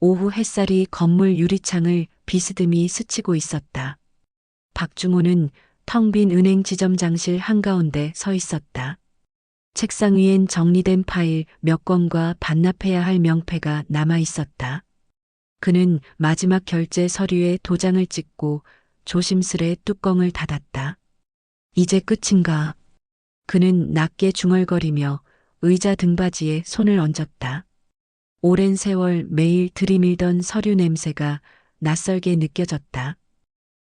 오후 햇살이 건물 유리창을 비스듬히 스치고 있었다. 박중호는 텅 빈 은행 지점장실 한가운데 서 있었다. 책상 위엔 정리된 파일 몇 건과 반납해야 할 명패가 남아 있었다. 그는 마지막 결제 서류에 도장을 찍고 조심스레 뚜껑을 닫았다. 이제 끝인가? 그는 낮게 중얼거리며 의자 등받이에 손을 얹었다. 오랜 세월 매일 들이밀던 서류 냄새가 낯설게 느껴졌다.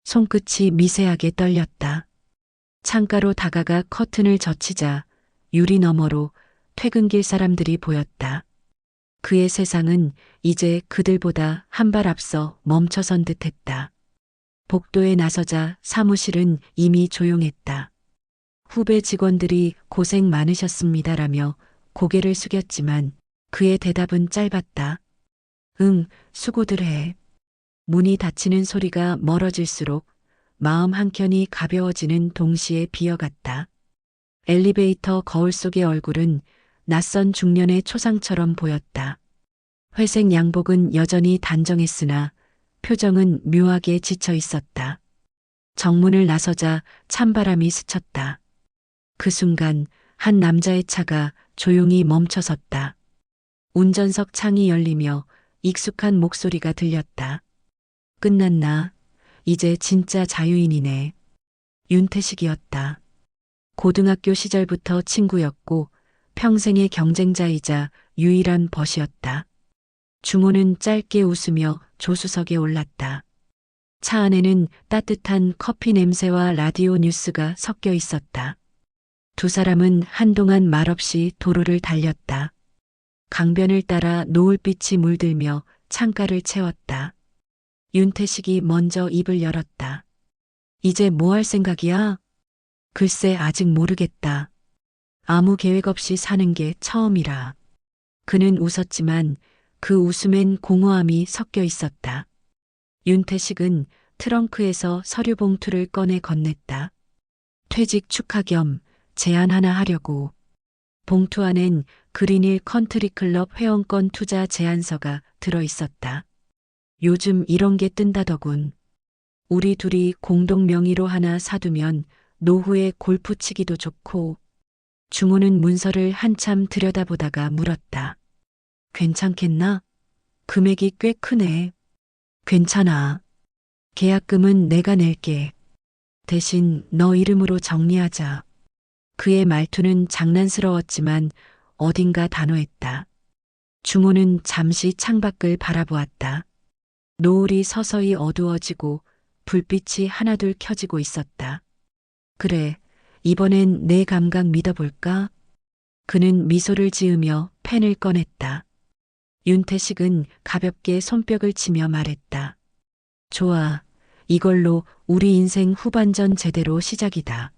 손끝이 미세하게 떨렸다. 창가로 다가가 커튼을 젖히자 유리 너머로 퇴근길 사람들이 보였다. 그의 세상은 이제 그들보다 한 발 앞서 멈춰선 듯했다. 복도에 나서자 사무실은 이미 조용했다. 후배 직원들이 고생 많으셨습니다라며 고개를 숙였지만 그의 대답은 짧았다. 응, 수고들 해. 문이 닫히는 소리가 멀어질수록 마음 한켠이 가벼워지는 동시에 비어갔다. 엘리베이터 거울 속의 얼굴은 낯선 중년의 초상처럼 보였다. 회색 양복은 여전히 단정했으나 표정은 묘하게 지쳐 있었다. 정문을 나서자 찬바람이 스쳤다. 그 순간 한 남자의 차가 조용히 멈춰섰다. 운전석 창이 열리며 익숙한 목소리가 들렸다. 끝났나? 이제 진짜 자유인이네. 윤태식이었다. 고등학교 시절부터 친구였고 평생의 경쟁자이자 유일한 벗이었다. 중호는 짧게 웃으며 조수석에 올랐다. 차 안에는 따뜻한 커피 냄새와 라디오 뉴스가 섞여 있었다. 두 사람은 한동안 말없이 도로를 달렸다. 강변을 따라 노을빛이 물들며 창가를 채웠다. 윤태식이 먼저 입을 열었다. 이제 뭐 할 생각이야? 글쎄 아직 모르겠다. 아무 계획 없이 사는 게 처음이라. 그는 웃었지만 그 웃음엔 공허함이 섞여 있었다. 윤태식은 트렁크에서 서류 봉투를 꺼내 건넸다. 퇴직 축하 겸 제안 하나 하려고. 봉투 안엔 그린힐 컨트리클럽 회원권 투자 제안서가 들어 있었다. 요즘 이런 게 뜬다더군. 우리 둘이 공동 명의로 하나 사두면 노후에 골프 치기도 좋고. 중호는 문서를 한참 들여다보다가 물었다. 괜찮겠나? 금액이 꽤 크네. 괜찮아. 계약금은 내가 낼게. 대신 너 이름으로 정리하자. 그의 말투는 장난스러웠지만 어딘가 단호했다. 중호는 잠시 창밖을 바라보았다. 노을이 서서히 어두워지고 불빛이 하나둘 켜지고 있었다. 그래, 이번엔 내 감각 믿어볼까? 그는 미소를 지으며 펜을 꺼냈다. 윤태식은 가볍게 손뼉을 치며 말했다. 좋아, 이걸로 우리 인생 후반전 제대로 시작이다.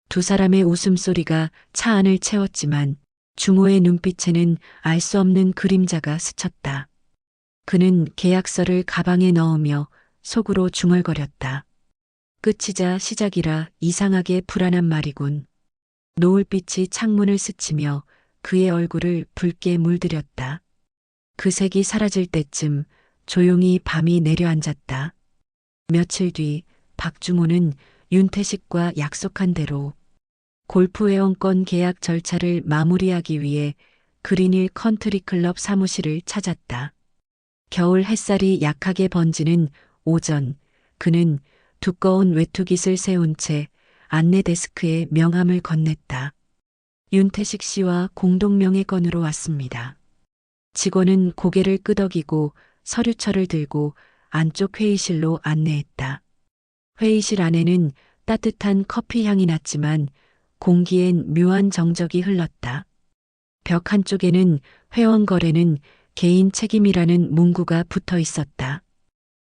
두 사람의 웃음소리가 차 안을 채웠지만 중호의 눈빛에는 알 수 없는 그림자가 스쳤다. 그는 계약서를 가방에 넣으며 속으로 중얼거렸다. 끝이자 시작이라 이상하게 불안한 말이군. 노을빛이 창문을 스치며 그의 얼굴을 붉게 물들였다. 그 색이 사라질 때쯤 조용히 밤이 내려앉았다. 며칠 뒤 박중호는 윤태식과 약속한 대로 골프 회원권 계약 절차를 마무리하기 위해 그린힐 컨트리클럽 사무실을 찾았다. 겨울 햇살이 약하게 번지는 오전, 그는 두꺼운 외투깃을 세운 채 안내 데스크에 명함을 건넸다. 윤태식 씨와 공동명예건으로 왔습니다. 직원은 고개를 끄덕이고 서류철을 들고 안쪽 회의실로 안내했다. 회의실 안에는 따뜻한 커피 향이 났지만 공기엔 묘한 정적이 흘렀다. 벽 한쪽에는 회원 거래는 개인 책임이라는 문구가 붙어 있었다.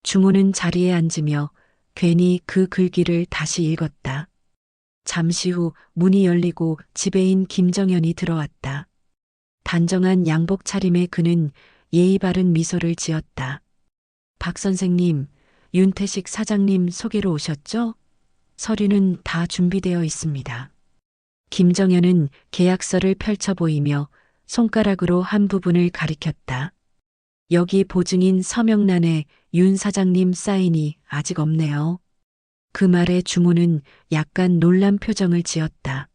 중호는 자리에 앉으며 괜히 그 글귀를 다시 읽었다. 잠시 후 문이 열리고 지배인 김정현이 들어왔다. 단정한 양복 차림의 그는 예의 바른 미소를 지었다. 박 선생님, 윤태식 사장님 소개로 오셨죠? 서류는 다 준비되어 있습니다. 김정현은 계약서를 펼쳐 보이며 손가락으로 한 부분을 가리켰다. 여기 보증인 서명란에 윤 사장님 사인이 아직 없네요. 그 말에 주모는 약간 놀란 표정을 지었다.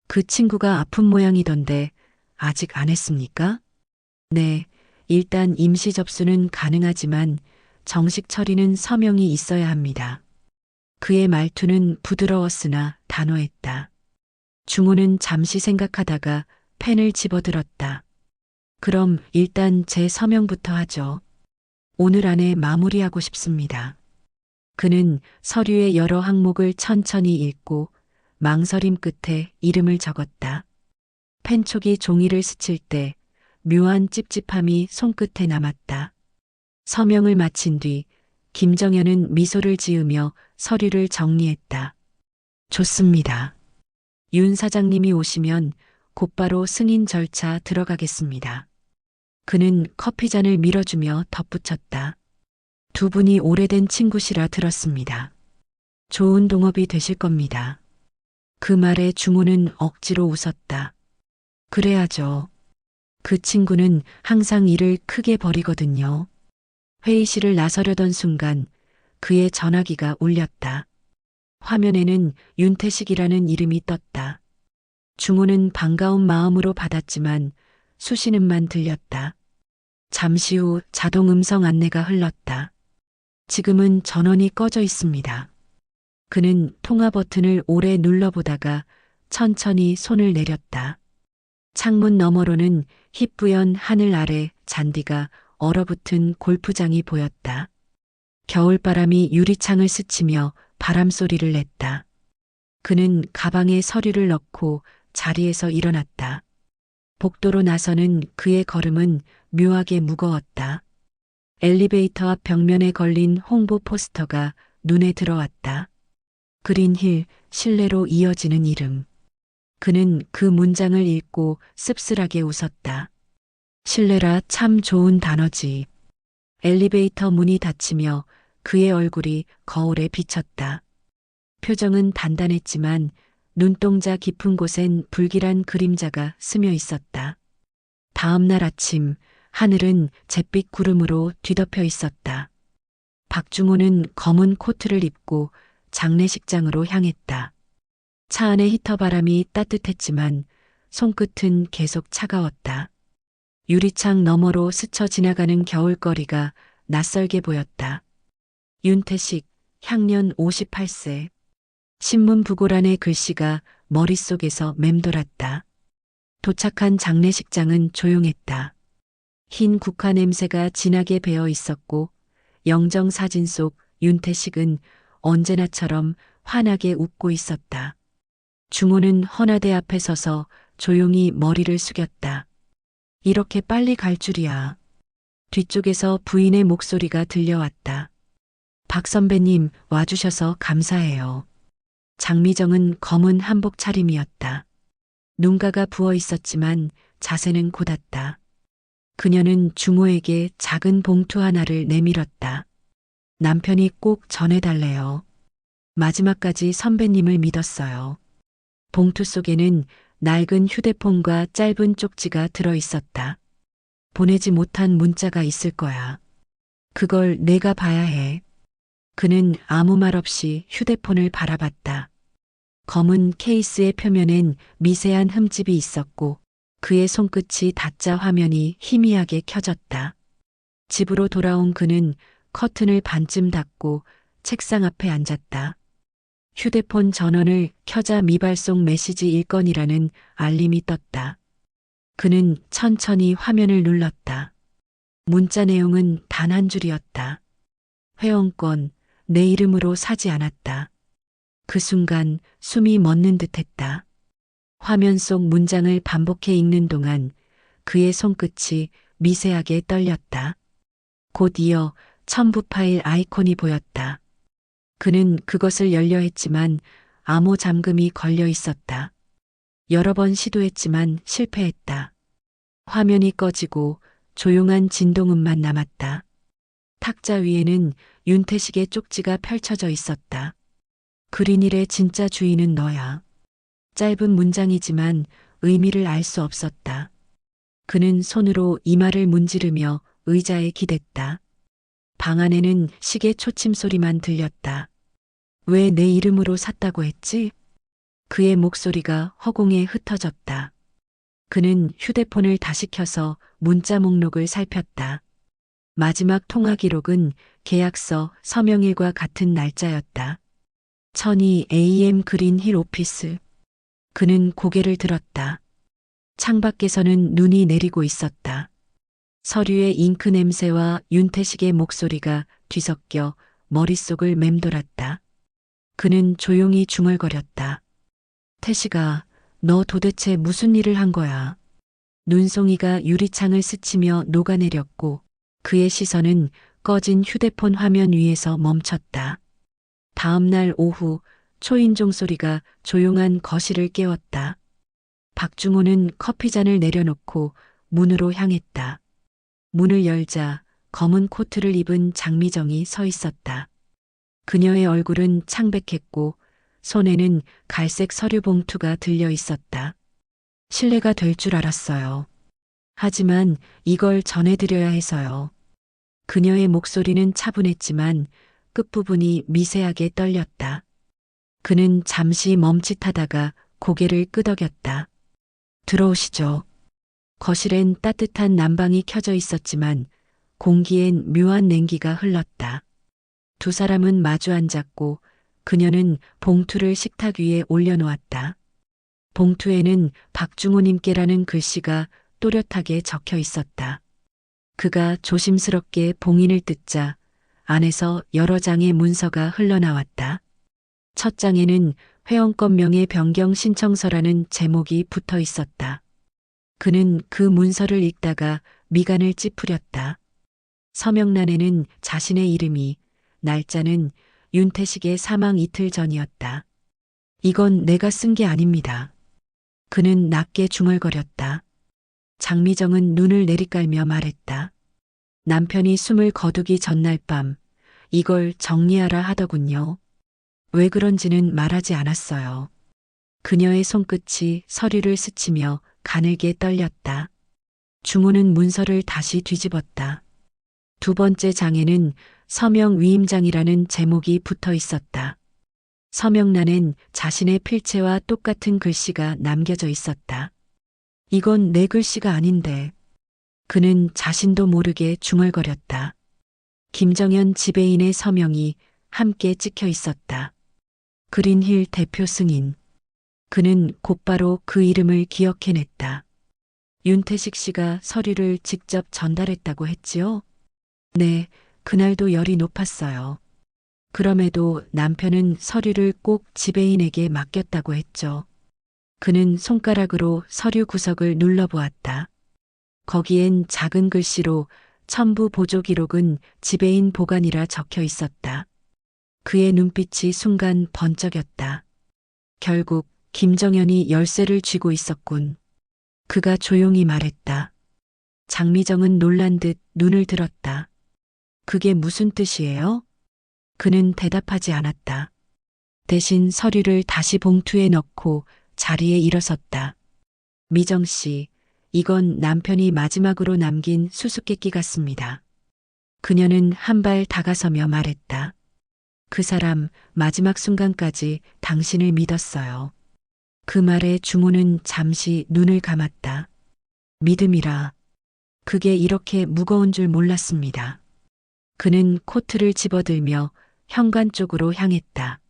그 친구가 아픈 모양이던데 아직 안 했습니까? 네, 일단 임시 접수는 가능하지만 정식 처리는 서명이 있어야 합니다. 그의 말투는 부드러웠으나 단호했다. 주모는 잠시 생각하다가 펜을 집어들었다. 그럼 일단 제 서명부터 하죠. 오늘 안에 마무리하고 싶습니다. 그는 서류의 여러 항목을 천천히 읽고 망설임 끝에 이름을 적었다. 펜촉이 종이를 스칠 때 묘한 찝찝함이 손끝에 남았다. 서명을 마친 뒤 김정현은 미소를 지으며 서류를 정리했다. 좋습니다. 윤 사장님이 오시면 곧바로 승인 절차 들어가겠습니다. 그는 커피잔을 밀어주며 덧붙였다. 두 분이 오래된 친구시라 들었습니다. 좋은 동업이 되실 겁니다. 그 말에 주모는 억지로 웃었다. 그래야죠. 그 친구는 항상 일을 크게 벌이거든요. 회의실을 나서려던 순간 그의 전화기가 울렸다. 화면에는 윤태식이라는 이름이 떴다. 주모는 반가운 마음으로 받았지만 수신음만 들렸다. 잠시 후 자동 음성 안내가 흘렀다. 지금은 전원이 꺼져 있습니다. 그는 통화 버튼을 오래 눌러보다가 천천히 손을 내렸다. 창문 너머로는 희뿌연 하늘 아래 잔디가 얼어붙은 골프장이 보였다. 겨울바람이 유리창을 스치며 바람소리를 냈다. 그는 가방에 서류를 넣고 자리에서 일어났다. 복도로 나서는 그의 걸음은 묘하게 무거웠다. 엘리베이터 앞 벽면에 걸린 홍보 포스터가 눈에 들어왔다. 그린힐 실내로 이어지는 이름. 그는 그 문장을 읽고 씁쓸하게 웃었다. 실내라 참 좋은 단어지. 엘리베이터 문이 닫히며 그의 얼굴이 거울에 비쳤다. 표정은 단단했지만 눈동자 깊은 곳엔 불길한 그림자가 스며 있었다. 다음 날 아침 하늘은 잿빛 구름으로 뒤덮여 있었다. 박주모는 검은 코트를 입고 장례식장으로 향했다. 차 안의 히터 바람이 따뜻했지만 손끝은 계속 차가웠다. 유리창 너머로 스쳐 지나가는 겨울거리가 낯설게 보였다. 윤태식, 향년 58세. 신문 부고란의 글씨가 머릿속에서 맴돌았다. 도착한 장례식장은 조용했다. 흰 국화 냄새가 진하게 배어 있었고 영정 사진 속 윤태식은 언제나처럼 환하게 웃고 있었다. 주모는 헌화대 앞에 서서 조용히 머리를 숙였다. 이렇게 빨리 갈 줄이야. 뒤쪽에서 부인의 목소리가 들려왔다. 박 선배님 와주셔서 감사해요. 장미정은 검은 한복 차림이었다. 눈가가 부어 있었지만 자세는 곧았다. 그녀는 주모에게 작은 봉투 하나를 내밀었다. 남편이 꼭 전해달래요. 마지막까지 선배님을 믿었어요. 봉투 속에는 낡은 휴대폰과 짧은 쪽지가 들어 있었다. 보내지 못한 문자가 있을 거야. 그걸 내가 봐야 해. 그는 아무 말 없이 휴대폰을 바라봤다. 검은 케이스의 표면엔 미세한 흠집이 있었고 그의 손끝이 닿자 화면이 희미하게 켜졌다. 집으로 돌아온 그는 커튼을 반쯤 닫고 책상 앞에 앉았다. 휴대폰 전원을 켜자 미발송 메시지 1건이라는 알림이 떴다. 그는 천천히 화면을 눌렀다. 문자 내용은 단 한 줄이었다. 회원권, 내 이름으로 사지 않았다. 그 순간 숨이 멎는 듯했다. 화면 속 문장을 반복해 읽는 동안 그의 손끝이 미세하게 떨렸다. 곧 이어 첨부 파일 아이콘이 보였다. 그는 그것을 열려 했지만 암호 잠금이 걸려 있었다. 여러 번 시도했지만 실패했다. 화면이 꺼지고 조용한 진동음만 남았다. 탁자 위에는 윤태식의 쪽지가 펼쳐져 있었다. 그린힐의 진짜 주인은 너야. 짧은 문장이지만 의미를 알 수 없었다. 그는 손으로 이마를 문지르며 의자에 기댔다. 방 안에는 시계 초침 소리만 들렸다. 왜 내 이름으로 샀다고 했지? 그의 목소리가 허공에 흩어졌다. 그는 휴대폰을 다시 켜서 문자 목록을 살폈다. 마지막 통화 기록은 계약서 서명일과 같은 날짜였다. 1200 AM 그린힐 오피스. 그는 고개를 들었다. 창밖에서는 눈이 내리고 있었다. 서류의 잉크 냄새와 윤태식의 목소리가 뒤섞여 머릿속을 맴돌았다. 그는 조용히 중얼거렸다. 태식아, 너 도대체 무슨 일을 한 거야? 눈송이가 유리창을 스치며 녹아내렸고 그의 시선은 꺼진 휴대폰 화면 위에서 멈췄다. 다음 날 오후 초인종 소리가 조용한 거실을 깨웠다. 박중호는 커피잔을 내려놓고 문으로 향했다. 문을 열자 검은 코트를 입은 장미정이 서 있었다. 그녀의 얼굴은 창백했고 손에는 갈색 서류 봉투가 들려 있었다. 실례가 될 줄 알았어요. 하지만 이걸 전해드려야 해서요. 그녀의 목소리는 차분했지만 끝부분이 미세하게 떨렸다. 그는 잠시 멈칫하다가 고개를 끄덕였다. 들어오시죠. 거실엔 따뜻한 난방이 켜져 있었지만 공기엔 묘한 냉기가 흘렀다. 두 사람은 마주 앉았고 그녀는 봉투를 식탁 위에 올려놓았다. 봉투에는 박중호님께라는 글씨가 또렷하게 적혀 있었다. 그가 조심스럽게 봉인을 뜯자 안에서 여러 장의 문서가 흘러나왔다. 첫 장에는 회원권 명의 변경 신청서라는 제목이 붙어 있었다. 그는 그 문서를 읽다가 미간을 찌푸렸다. 서명란에는 자신의 이름이, 날짜는 윤태식의 사망 이틀 전이었다. 이건 내가 쓴 게 아닙니다. 그는 낮게 중얼거렸다. 장미정은 눈을 내리깔며 말했다. 남편이 숨을 거두기 전날 밤 이걸 정리하라 하더군요. 왜 그런지는 말하지 않았어요. 그녀의 손끝이 서류를 스치며 가늘게 떨렸다. 중호는 문서를 다시 뒤집었다. 두 번째 장에는 서명 위임장이라는 제목이 붙어 있었다. 서명란엔 자신의 필체와 똑같은 글씨가 남겨져 있었다. 이건 내 글씨가 아닌데. 그는 자신도 모르게 중얼거렸다. 김정현 지배인의 서명이 함께 찍혀 있었다. 그린힐 대표 승인. 그는 곧바로 그 이름을 기억해냈다. 윤태식 씨가 서류를 직접 전달했다고 했지요? 네, 그날도 열이 높았어요. 그럼에도 남편은 서류를 꼭 지배인에게 맡겼다고 했죠. 그는 손가락으로 서류 구석을 눌러보았다. 거기엔 작은 글씨로 첨부 보조 기록은 지배인 보관이라 적혀 있었다. 그의 눈빛이 순간 번쩍였다. 결국 김정현이 열쇠를 쥐고 있었군. 그가 조용히 말했다. 장미정은 놀란 듯 눈을 들었다. 그게 무슨 뜻이에요? 그는 대답하지 않았다. 대신 서류를 다시 봉투에 넣고 자리에 일어섰다. 미정 씨, 이건 남편이 마지막으로 남긴 수수께끼 같습니다. 그녀는 한 발 다가서며 말했다. 그 사람 마지막 순간까지 당신을 믿었어요. 그 말에 중호는 잠시 눈을 감았다. 믿음이라. 그게 이렇게 무거운 줄 몰랐습니다. 그는 코트를 집어들며 현관 쪽으로 향했다.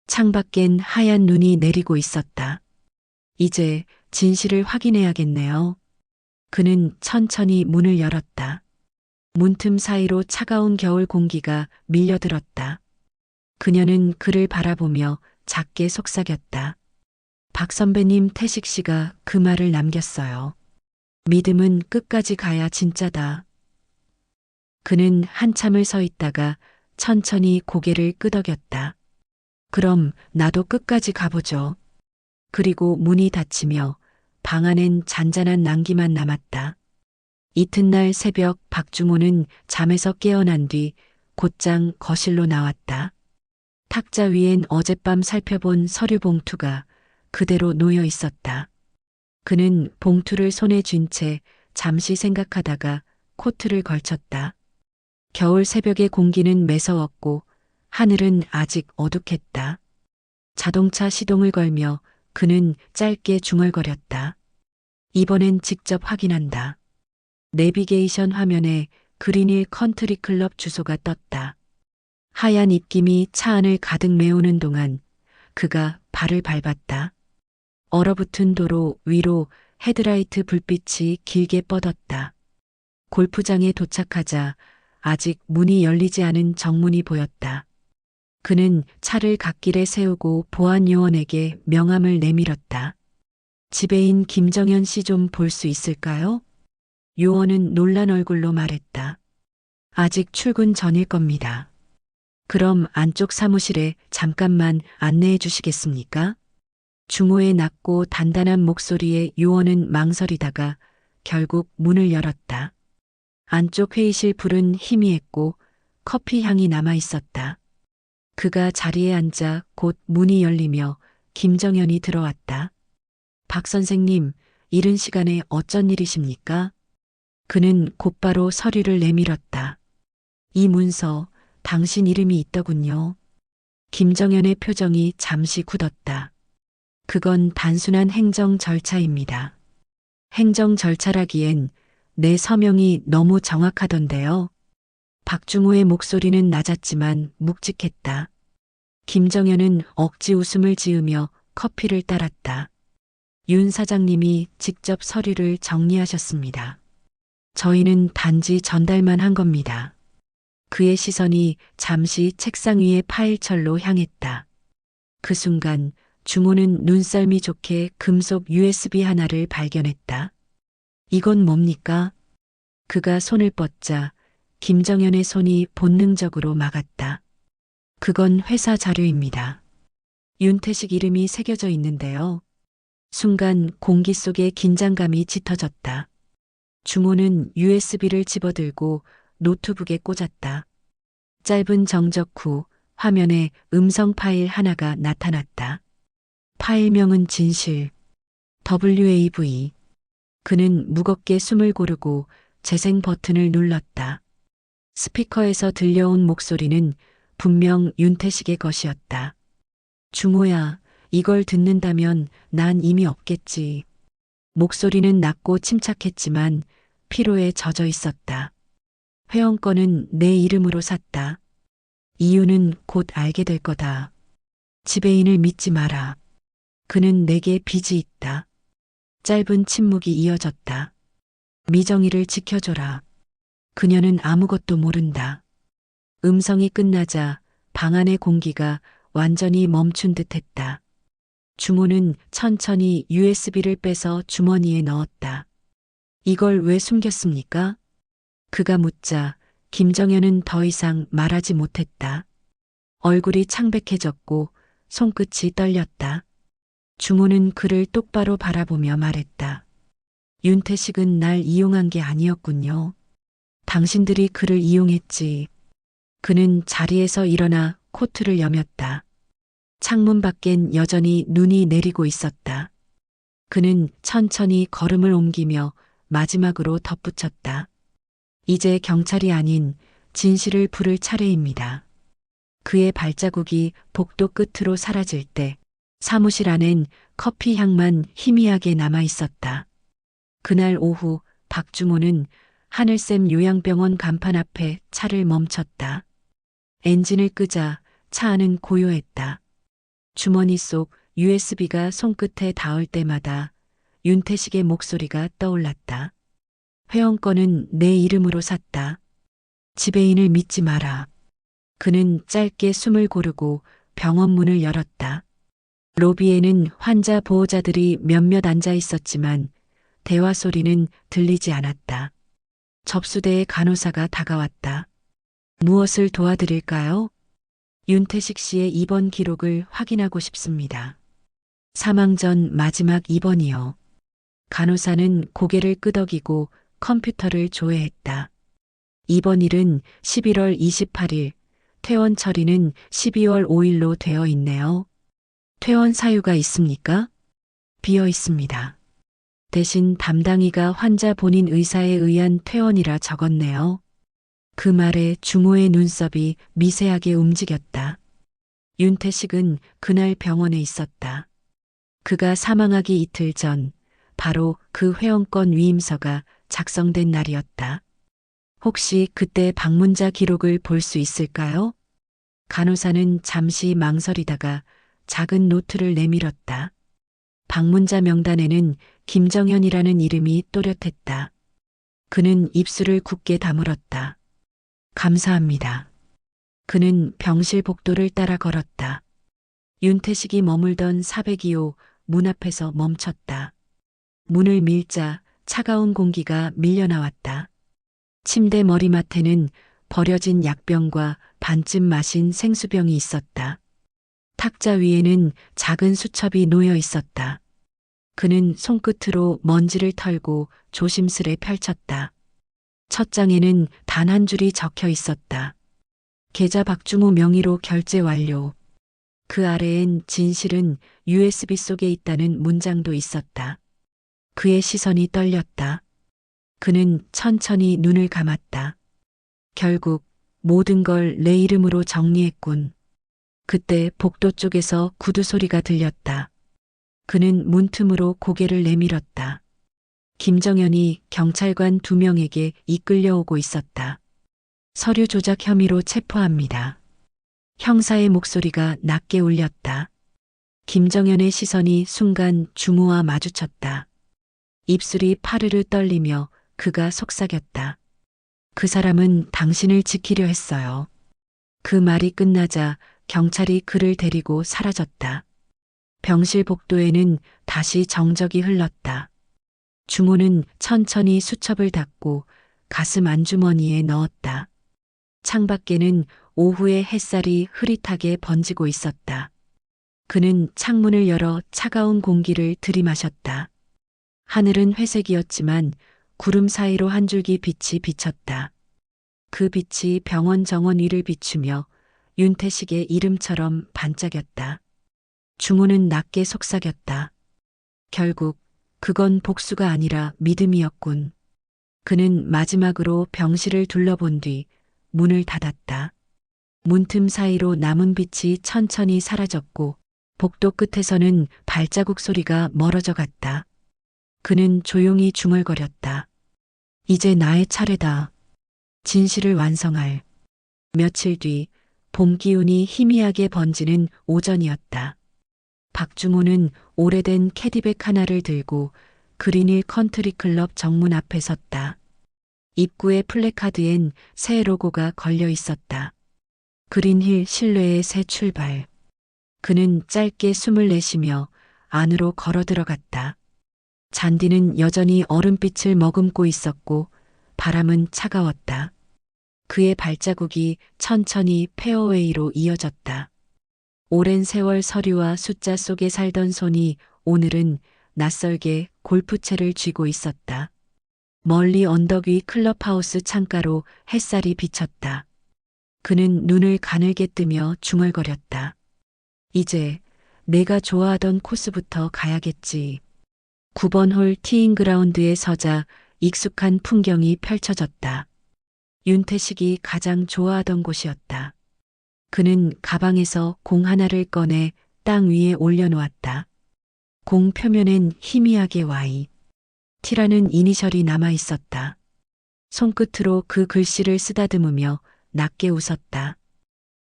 창밖엔 하얀 눈이 내리고 있었다. 이제 진실을 확인해야겠네요. 그는 천천히 문을 열었다. 문틈 사이로 차가운 겨울 공기가 밀려들었다. 그녀는 그를 바라보며 작게 속삭였다. 박 선배님 태식 씨가 그 말을 남겼어요. 믿음은 끝까지 가야 진짜다. 그는 한참을 서 있다가 천천히 고개를 끄덕였다. 그럼 나도 끝까지 가보죠. 그리고 문이 닫히며 방 안엔 잔잔한 난기만 남았다. 이튿날 새벽 박중호는 잠에서 깨어난 뒤 곧장 거실로 나왔다. 탁자 위엔 어젯밤 살펴본 서류 봉투가 그대로 놓여 있었다. 그는 봉투를 손에 쥔 채 잠시 생각하다가 코트를 걸쳤다. 겨울 새벽의 공기는 매서웠고 하늘은 아직 어둑했다. 자동차 시동을 걸며 그는 짧게 중얼거렸다. 이번엔 직접 확인한다. 내비게이션 화면에 그린힐 컨트리 클럽 주소가 떴다. 하얀 입김이 차 안을 가득 메우는 동안 그가 발을 밟았다. 얼어붙은 도로 위로 헤드라이트 불빛이 길게 뻗었다. 골프장에 도착하자 아직 문이 열리지 않은 정문이 보였다. 그는 차를 갓길에 세우고 보안 요원에게 명함을 내밀었다. 지배인 김정현 씨 좀 볼 수 있을까요? 요원은 놀란 얼굴로 말했다. 아직 출근 전일 겁니다. 그럼 안쪽 사무실에 잠깐만 안내해 주시겠습니까? 중호의 낮고 단단한 목소리에 요원은 망설이다가 결국 문을 열었다. 안쪽 회의실 불은 희미했고 커피 향이 남아 있었다. 그가 자리에 앉아 곧 문이 열리며 김정현이 들어왔다. 박 선생님, 이른 시간에 어쩐 일이십니까? 그는 곧바로 서류를 내밀었다. 이 문서, 당신 이름이 있더군요. 김정현의 표정이 잠시 굳었다. 그건 단순한 행정 절차입니다. 행정 절차라기엔 내 서명이 너무 정확하던데요. 박중호의 목소리는 낮았지만 묵직했다. 김정현은 억지 웃음을 지으며 커피를 따랐다. 윤 사장님이 직접 서류를 정리하셨습니다. 저희는 단지 전달만 한 겁니다. 그의 시선이 잠시 책상 위의 파일철로 향했다. 그 순간 중호는 눈썰미 좋게 금속 USB 하나를 발견했다. 이건 뭡니까? 그가 손을 뻗자 김정현의 손이 본능적으로 막았다. 그건 회사 자료입니다. 윤태식 이름이 새겨져 있는데요. 순간 공기 속에 긴장감이 짙어졌다. 중호는 USB를 집어들고 노트북에 꽂았다. 짧은 정적 후 화면에 음성 파일 하나가 나타났다. 파일명은 진실, WAV. 그는 무겁게 숨을 고르고 재생 버튼을 눌렀다. 스피커에서 들려온 목소리는 분명 윤태식의 것이었다. 중호야, 이걸 듣는다면 난 이미 없겠지. 목소리는 낮고 침착했지만 피로에 젖어 있었다. 회원권은 내 이름으로 샀다. 이유는 곧 알게 될 거다. 지배인을 믿지 마라. 그는 내게 빚이 있다. 짧은 침묵이 이어졌다. 미정이를 지켜줘라. 그녀는 아무것도 모른다. 음성이 끝나자 방 안의 공기가 완전히 멈춘 듯 했다. 중호는 천천히 USB를 빼서 주머니에 넣었다. 이걸 왜 숨겼습니까? 그가 묻자 김정현은 더 이상 말하지 못했다. 얼굴이 창백해졌고 손끝이 떨렸다. 중호는 그를 똑바로 바라보며 말했다. 윤태식은 날 이용한 게 아니었군요. 당신들이 그를 이용했지. 그는 자리에서 일어나 코트를 여몄다. 창문 밖엔 여전히 눈이 내리고 있었다. 그는 천천히 걸음을 옮기며 마지막으로 덧붙였다. 이제 경찰이 아닌 진실을 부를 차례입니다. 그의 발자국이 복도 끝으로 사라질 때 사무실 안엔 커피 향만 희미하게 남아 있었다. 그날 오후 박중호는 하늘샘 요양병원 간판 앞에 차를 멈췄다. 엔진을 끄자 차 안은 고요했다. 주머니 속 USB가 손끝에 닿을 때마다 윤태식의 목소리가 떠올랐다. 회원권은 내 이름으로 샀다. 지배인을 믿지 마라. 그는 짧게 숨을 고르고 병원 문을 열었다. 로비에는 환자 보호자들이 몇몇 앉아 있었지만 대화 소리는 들리지 않았다. 접수대의 간호사가 다가왔다. 무엇을 도와드릴까요? 윤태식 씨의 입원 기록을 확인하고 싶습니다. 사망 전 마지막 입원이요. 간호사는 고개를 끄덕이고 컴퓨터를 조회했다. 입원일은 11월 28일, 퇴원 처리는 12월 5일로 되어 있네요. 퇴원 사유가 있습니까? 비어 있습니다. 대신 담당이가 환자 본인 의사에 의한 퇴원이라 적었네요. 그 말에 주모의 눈썹이 미세하게 움직였다. 윤태식은 그날 병원에 있었다. 그가 사망하기 이틀 전, 바로 그 회원권 위임서가 작성된 날이었다. 혹시 그때 방문자 기록을 볼 수 있을까요? 간호사는 잠시 망설이다가 작은 노트를 내밀었다. 방문자 명단에는 김정현이라는 이름이 또렷했다. 그는 입술을 굳게 다물었다. 감사합니다. 그는 병실 복도를 따라 걸었다. 윤태식이 머물던 402호 문 앞에서 멈췄다. 문을 밀자 차가운 공기가 밀려나왔다. 침대 머리맡에는 버려진 약병과 반쯤 마신 생수병이 있었다. 탁자 위에는 작은 수첩이 놓여 있었다. 그는 손끝으로 먼지를 털고 조심스레 펼쳤다. 첫 장에는 단 한 줄이 적혀 있었다. 계좌 박주모 명의로 결제 완료. 그 아래엔 진실은 USB 속에 있다는 문장도 있었다. 그의 시선이 떨렸다. 그는 천천히 눈을 감았다. 결국 모든 걸 내 이름으로 정리했군. 그때 복도 쪽에서 구두 소리가 들렸다. 그는 문틈으로 고개를 내밀었다. 김정현이 경찰관 2명에게 이끌려오고 있었다. 서류 조작 혐의로 체포합니다. 형사의 목소리가 낮게 울렸다. 김정현의 시선이 순간 주모와 마주쳤다. 입술이 파르르 떨리며 그가 속삭였다. 그 사람은 당신을 지키려 했어요. 그 말이 끝나자 경찰이 그를 데리고 사라졌다. 병실 복도에는 다시 정적이 흘렀다. 주모는 천천히 수첩을 닫고 가슴 안주머니에 넣었다. 창밖에는 오후의 햇살이 흐릿하게 번지고 있었다. 그는 창문을 열어 차가운 공기를 들이마셨다. 하늘은 회색이었지만 구름 사이로 한 줄기 빛이 비쳤다. 그 빛이 병원 정원 위를 비추며 윤태식의 이름처럼 반짝였다. 주모는 낮게 속삭였다. 결국 그건 복수가 아니라 믿음이었군. 그는 마지막으로 병실을 둘러본 뒤 문을 닫았다. 문틈 사이로 남은 빛이 천천히 사라졌고 복도 끝에서는 발자국 소리가 멀어져 갔다. 그는 조용히 중얼거렸다. 이제 나의 차례다. 진실을 완성할. 며칠 뒤 봄 기운이 희미하게 번지는 오전이었다. 박주모는 오래된 캐디백 하나를 들고 그린힐 컨트리 클럽 정문 앞에 섰다. 입구의 플래카드엔 새 로고가 걸려 있었다. 그린힐 실내의 새 출발. 그는 짧게 숨을 내쉬며 안으로 걸어 들어갔다. 잔디는 여전히 얼음빛을 머금고 있었고 바람은 차가웠다. 그의 발자국이 천천히 페어웨이로 이어졌다. 오랜 세월 서류와 숫자 속에 살던 손이 오늘은 낯설게 골프채를 쥐고 있었다. 멀리 언덕 위 클럽하우스 창가로 햇살이 비쳤다. 그는 눈을 가늘게 뜨며 중얼거렸다. 이제 내가 좋아하던 코스부터 가야겠지. 9번 홀 티잉 그라운드에 서자 익숙한 풍경이 펼쳐졌다. 윤태식이 가장 좋아하던 곳이었다. 그는 가방에서 공 하나를 꺼내 땅 위에 올려놓았다. 공 표면엔 희미하게 Y, T라는 이니셜이 남아 있었다. 손끝으로 그 글씨를 쓰다듬으며 낮게 웃었다.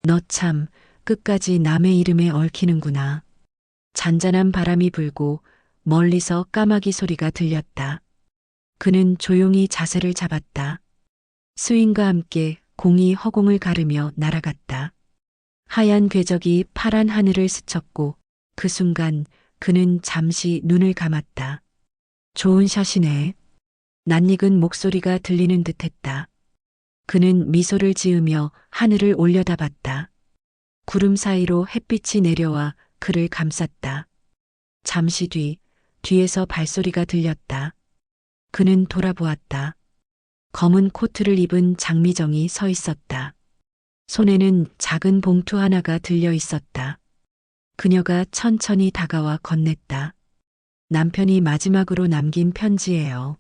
너 참 끝까지 남의 이름에 얽히는구나. 잔잔한 바람이 불고 멀리서 까마귀 소리가 들렸다. 그는 조용히 자세를 잡았다. 스윙과 함께 공이 허공을 가르며 날아갔다. 하얀 궤적이 파란 하늘을 스쳤고 그 순간 그는 잠시 눈을 감았다. 좋은 샷이네. 낯익은 목소리가 들리는 듯했다. 그는 미소를 지으며 하늘을 올려다봤다. 구름 사이로 햇빛이 내려와 그를 감쌌다. 잠시 뒤에서 발소리가 들렸다. 그는 돌아보았다. 검은 코트를 입은 장미정이 서 있었다. 손에는 작은 봉투 하나가 들려 있었다. 그녀가 천천히 다가와 건넸다. 남편이 마지막으로 남긴 편지예요.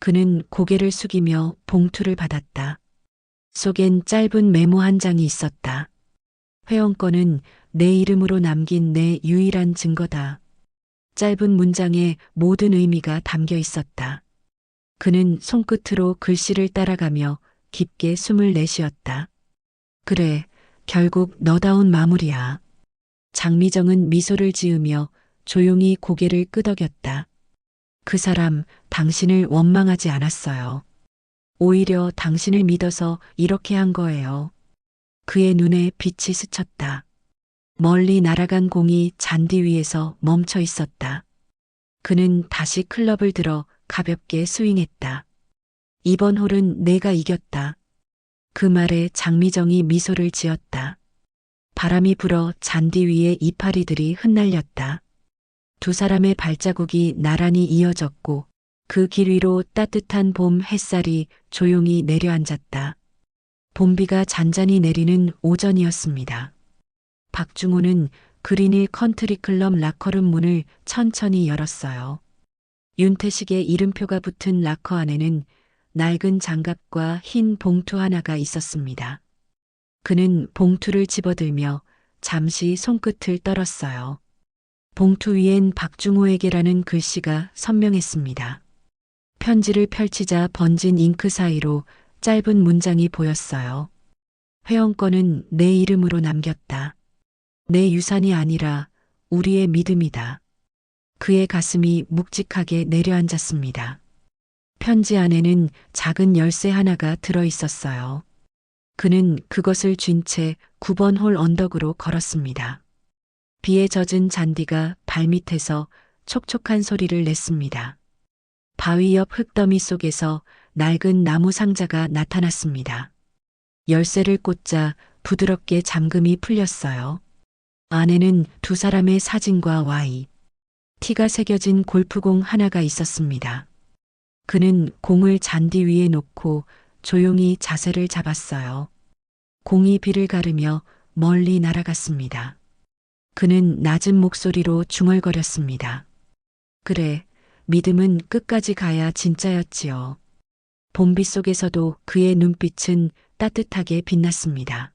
그는 고개를 숙이며 봉투를 받았다. 속엔 짧은 메모 한 장이 있었다. 회원권은 내 이름으로 남긴 내 유일한 증거다. 짧은 문장에 모든 의미가 담겨 있었다. 그는 손끝으로 글씨를 따라가며 깊게 숨을 내쉬었다. 그래, 결국 너다운 마무리야. 장미정은 미소를 지으며 조용히 고개를 끄덕였다. 그 사람 당신을 원망하지 않았어요. 오히려 당신을 믿어서 이렇게 한 거예요. 그의 눈에 빛이 스쳤다. 멀리 날아간 공이 잔디 위에서 멈춰 있었다. 그는 다시 클럽을 들어 가볍게 스윙했다. 이번 홀은 내가 이겼다. 그 말에 장미정이 미소를 지었다. 바람이 불어 잔디 위에 이파리들이 흩날렸다. 두 사람의 발자국이 나란히 이어졌고 그 길 위로 따뜻한 봄 햇살이 조용히 내려앉았다. 봄비가 잔잔히 내리는 오전이었습니다. 박중호는 그린힐 컨트리클럽 라커룸 문을 천천히 열었어요. 윤태식의 이름표가 붙은 라커 안에는 낡은 장갑과 흰 봉투 하나가 있었습니다. 그는 봉투를 집어들며 잠시 손끝을 떨었어요. 봉투 위엔 박중호에게라는 글씨가 선명했습니다. 편지를 펼치자 번진 잉크 사이로 짧은 문장이 보였어요. 회원권은 내 이름으로 남겼다. 내 유산이 아니라 우리의 믿음이다. 그의 가슴이 묵직하게 내려앉았습니다. 편지 안에는 작은 열쇠 하나가 들어 있었어요. 그는 그것을 쥔 채 9번 홀 언덕으로 걸었습니다. 비에 젖은 잔디가 발밑에서 촉촉한 소리를 냈습니다. 바위 옆 흙더미 속에서 낡은 나무 상자가 나타났습니다. 열쇠를 꽂자 부드럽게 잠금이 풀렸어요. 안에는 두 사람의 사진과 Y, 티가 새겨진 골프공 하나가 있었습니다. 그는 공을 잔디 위에 놓고 조용히 자세를 잡았어요. 공이 비를 가르며 멀리 날아갔습니다. 그는 낮은 목소리로 중얼거렸습니다. 그래, 믿음은 끝까지 가야 진짜였지요. 봄비 속에서도 그의 눈빛은 따뜻하게 빛났습니다.